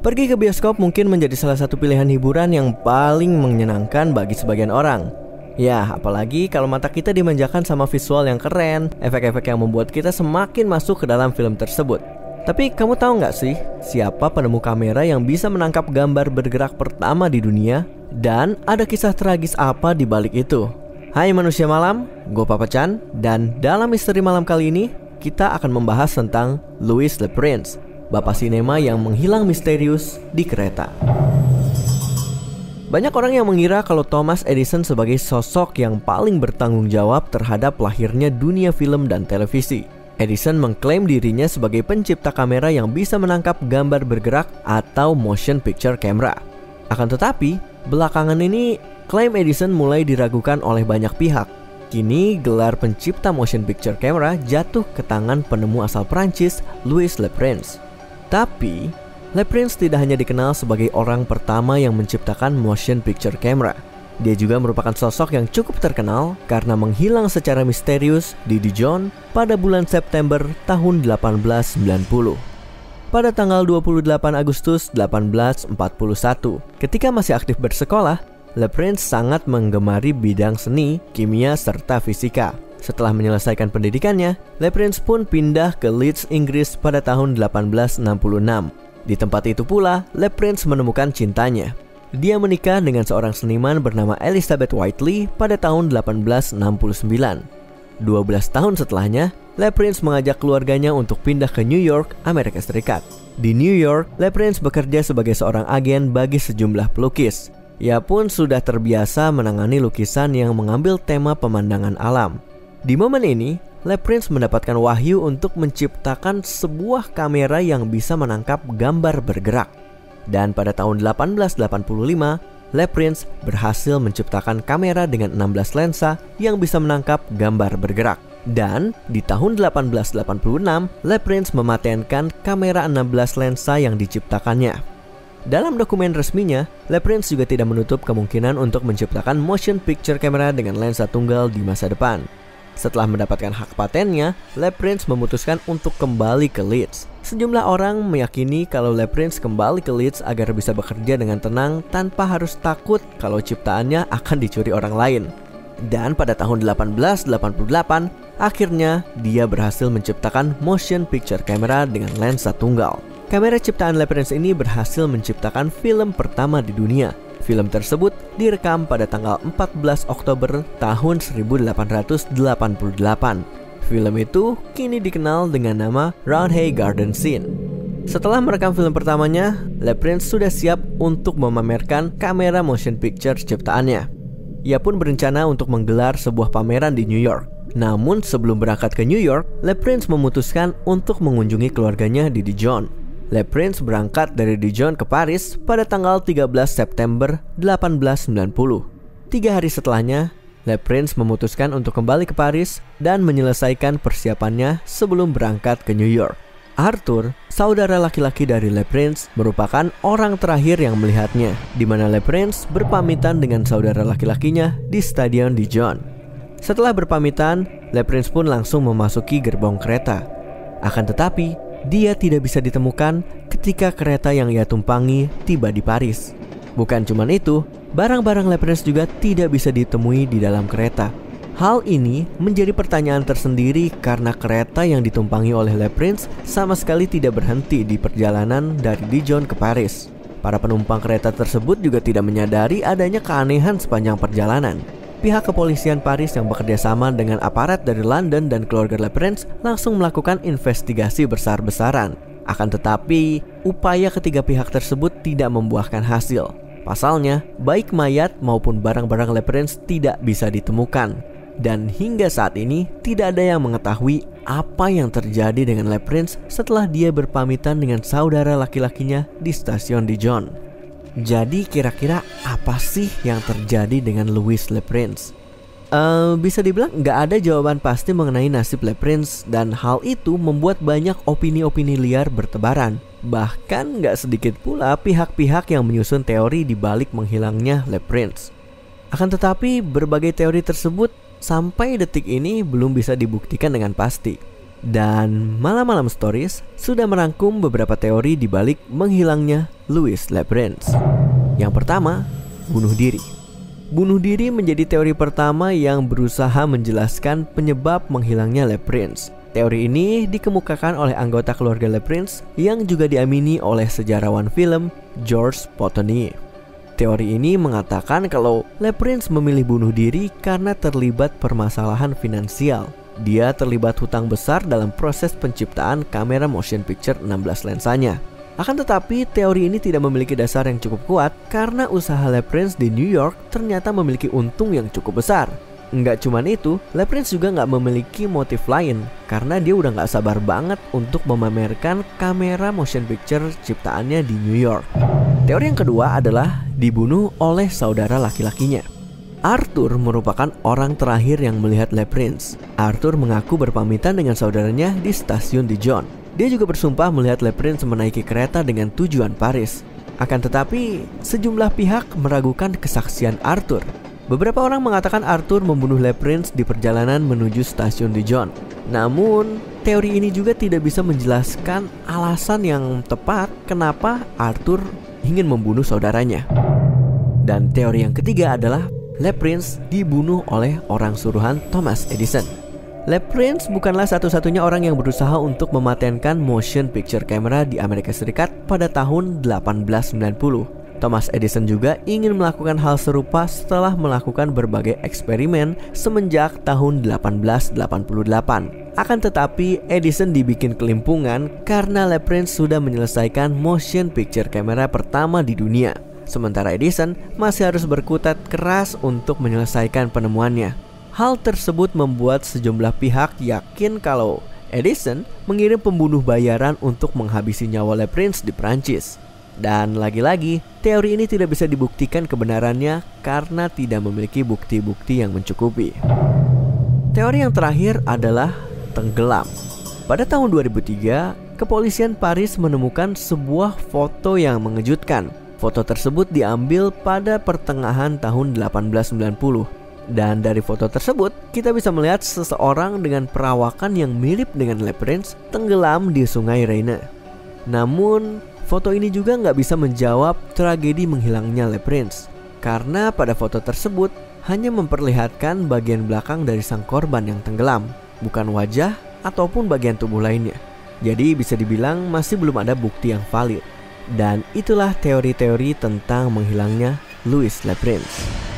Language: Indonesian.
Pergi ke bioskop mungkin menjadi salah satu pilihan hiburan yang paling menyenangkan bagi sebagian orang. Ya, apalagi kalau mata kita dimanjakan sama visual yang keren, efek-efek yang membuat kita semakin masuk ke dalam film tersebut. Tapi kamu tahu nggak sih, siapa penemu kamera yang bisa menangkap gambar bergerak pertama di dunia? Dan ada kisah tragis apa di balik itu? Hai manusia malam, gue Papa Chan, dan dalam misteri malam kali ini, kita akan membahas tentang Louis Le Prince, bapak sinema yang menghilang misterius di kereta. Banyak orang yang mengira kalau Thomas Edison sebagai sosok yang paling bertanggung jawab terhadap lahirnya dunia film dan televisi. Edison mengklaim dirinya sebagai pencipta kamera yang bisa menangkap gambar bergerak atau motion picture camera. Akan tetapi, belakangan ini klaim Edison mulai diragukan oleh banyak pihak. Kini gelar pencipta motion picture camera jatuh ke tangan penemu asal Prancis, Louis Le Prince. Tapi, Le Prince tidak hanya dikenal sebagai orang pertama yang menciptakan motion picture camera. Dia juga merupakan sosok yang cukup terkenal karena menghilang secara misterius di Dijon pada bulan September tahun 1890. Pada tanggal 28 Agustus 1841, ketika masih aktif bersekolah, Le Prince sangat menggemari bidang seni, kimia, serta fisika. Setelah menyelesaikan pendidikannya, Le Prince pun pindah ke Leeds, Inggris pada tahun 1866. Di tempat itu pula, Le Prince menemukan cintanya. Dia menikah dengan seorang seniman bernama Elizabeth Whiteley pada tahun 1869. 12 tahun setelahnya, Le Prince mengajak keluarganya untuk pindah ke New York, Amerika Serikat. Di New York, Le Prince bekerja sebagai seorang agen bagi sejumlah pelukis. Ia pun sudah terbiasa menangani lukisan yang mengambil tema pemandangan alam. Di momen ini, Le Prince mendapatkan wahyu untuk menciptakan sebuah kamera yang bisa menangkap gambar bergerak. Dan pada tahun 1885, Le Prince berhasil menciptakan kamera dengan 16 lensa yang bisa menangkap gambar bergerak. Dan di tahun 1886, Le Prince mematenkan kamera 16 lensa yang diciptakannya. Dalam dokumen resminya, Le Prince juga tidak menutup kemungkinan untuk menciptakan motion picture camera dengan lensa tunggal di masa depan. Setelah mendapatkan hak patennya, Le Prince memutuskan untuk kembali ke Leeds. Sejumlah orang meyakini kalau Le Prince kembali ke Leeds agar bisa bekerja dengan tenang tanpa harus takut kalau ciptaannya akan dicuri orang lain. Dan pada tahun 1888, akhirnya dia berhasil menciptakan motion picture camera dengan lensa tunggal. Kamera ciptaan Le Prince ini berhasil menciptakan film pertama di dunia. Film tersebut direkam pada tanggal 14 Oktober tahun 1888. Film itu kini dikenal dengan nama Roundhay Garden Scene. Setelah merekam film pertamanya, Le Prince sudah siap untuk memamerkan kamera motion picture ciptaannya. Ia pun berencana untuk menggelar sebuah pameran di New York. Namun sebelum berangkat ke New York, Le Prince memutuskan untuk mengunjungi keluarganya di Dijon. Le Prince berangkat dari Dijon ke Paris pada tanggal 13 September 1890. 3 hari setelahnya, Le Prince memutuskan untuk kembali ke Paris dan menyelesaikan persiapannya sebelum berangkat ke New York. Arthur, saudara laki-laki dari Le Prince, merupakan orang terakhir yang melihatnya, di mana Le Prince berpamitan dengan saudara laki-lakinya di Stadion Dijon. Setelah berpamitan, Le Prince pun langsung memasuki gerbong kereta. Akan tetapi, dia tidak bisa ditemukan ketika kereta yang ia tumpangi tiba di Paris. Bukan cuma itu, barang-barang Le Prince juga tidak bisa ditemui di dalam kereta. Hal ini menjadi pertanyaan tersendiri karena kereta yang ditumpangi oleh Le Prince sama sekali tidak berhenti di perjalanan dari Dijon ke Paris. Para penumpang kereta tersebut juga tidak menyadari adanya keanehan sepanjang perjalanan. Pihak kepolisian Paris yang bekerja sama dengan aparat dari London dan keluarga Le Prince langsung melakukan investigasi besar-besaran. Akan tetapi, upaya ketiga pihak tersebut tidak membuahkan hasil. Pasalnya, baik mayat maupun barang-barang Le Prince tidak bisa ditemukan. Dan hingga saat ini, tidak ada yang mengetahui apa yang terjadi dengan Le Prince setelah dia berpamitan dengan saudara laki-lakinya di stasiun Dijon. Jadi kira-kira apa sih yang terjadi dengan Louis Le Prince? Bisa dibilang nggak ada jawaban pasti mengenai nasib Le Prince, dan hal itu membuat banyak opini-opini liar bertebaran. Bahkan nggak sedikit pula pihak-pihak yang menyusun teori di balik menghilangnya Le Prince. Akan tetapi berbagai teori tersebut sampai detik ini belum bisa dibuktikan dengan pasti. Dan Malam-Malam Stories sudah merangkum beberapa teori di balik menghilangnya Louis Le Prince. Yang pertama, bunuh diri. Bunuh diri menjadi teori pertama yang berusaha menjelaskan penyebab menghilangnya Le Prince. Teori ini dikemukakan oleh anggota keluarga Le Prince yang juga diamini oleh sejarawan film Georges Potonnier. Teori ini mengatakan kalau Le Prince memilih bunuh diri karena terlibat permasalahan finansial. Dia terlibat hutang besar dalam proses penciptaan kamera motion picture 16 lensanya. Akan tetapi, teori ini tidak memiliki dasar yang cukup kuat karena usaha Le Prince di New York ternyata memiliki untung yang cukup besar. Nggak cuman itu, Le Prince juga nggak memiliki motif lain karena dia udah nggak sabar banget untuk memamerkan kamera motion picture ciptaannya di New York. Teori yang kedua adalah dibunuh oleh saudara laki-lakinya. Arthur merupakan orang terakhir yang melihat Le Prince. Arthur mengaku berpamitan dengan saudaranya di stasiun Dijon. Dia juga bersumpah melihat Le Prince menaiki kereta dengan tujuan Paris. Akan tetapi, sejumlah pihak meragukan kesaksian Arthur. Beberapa orang mengatakan Arthur membunuh Le Prince di perjalanan menuju stasiun Dijon. Namun, teori ini juga tidak bisa menjelaskan alasan yang tepat kenapa Arthur ingin membunuh saudaranya. Dan teori yang ketiga adalah Le Prince dibunuh oleh orang suruhan Thomas Edison. Le Prince bukanlah satu-satunya orang yang berusaha untuk mematenkan motion picture camera di Amerika Serikat pada tahun 1890. Thomas Edison juga ingin melakukan hal serupa setelah melakukan berbagai eksperimen semenjak tahun 1888. Akan tetapi, Edison dibikin kelimpungan karena Le Prince sudah menyelesaikan motion picture camera pertama di dunia. Sementara Edison masih harus berkutat keras untuk menyelesaikan penemuannya. Hal tersebut membuat sejumlah pihak yakin kalau Edison mengirim pembunuh bayaran untuk menghabisi nyawa Le Prince di Prancis. Dan lagi-lagi, teori ini tidak bisa dibuktikan kebenarannya karena tidak memiliki bukti-bukti yang mencukupi. Teori yang terakhir adalah tenggelam. Pada tahun 2003, kepolisian Paris menemukan sebuah foto yang mengejutkan. Foto tersebut diambil pada pertengahan tahun 1890. Dan dari foto tersebut, kita bisa melihat seseorang dengan perawakan yang mirip dengan Le Prince tenggelam di sungai Rhine. Namun, foto ini juga nggak bisa menjawab tragedi menghilangnya Le Prince. Karena pada foto tersebut hanya memperlihatkan bagian belakang dari sang korban yang tenggelam, bukan wajah ataupun bagian tubuh lainnya. Jadi bisa dibilang masih belum ada bukti yang valid. Dan itulah teori-teori tentang menghilangnya Louis Le Prince.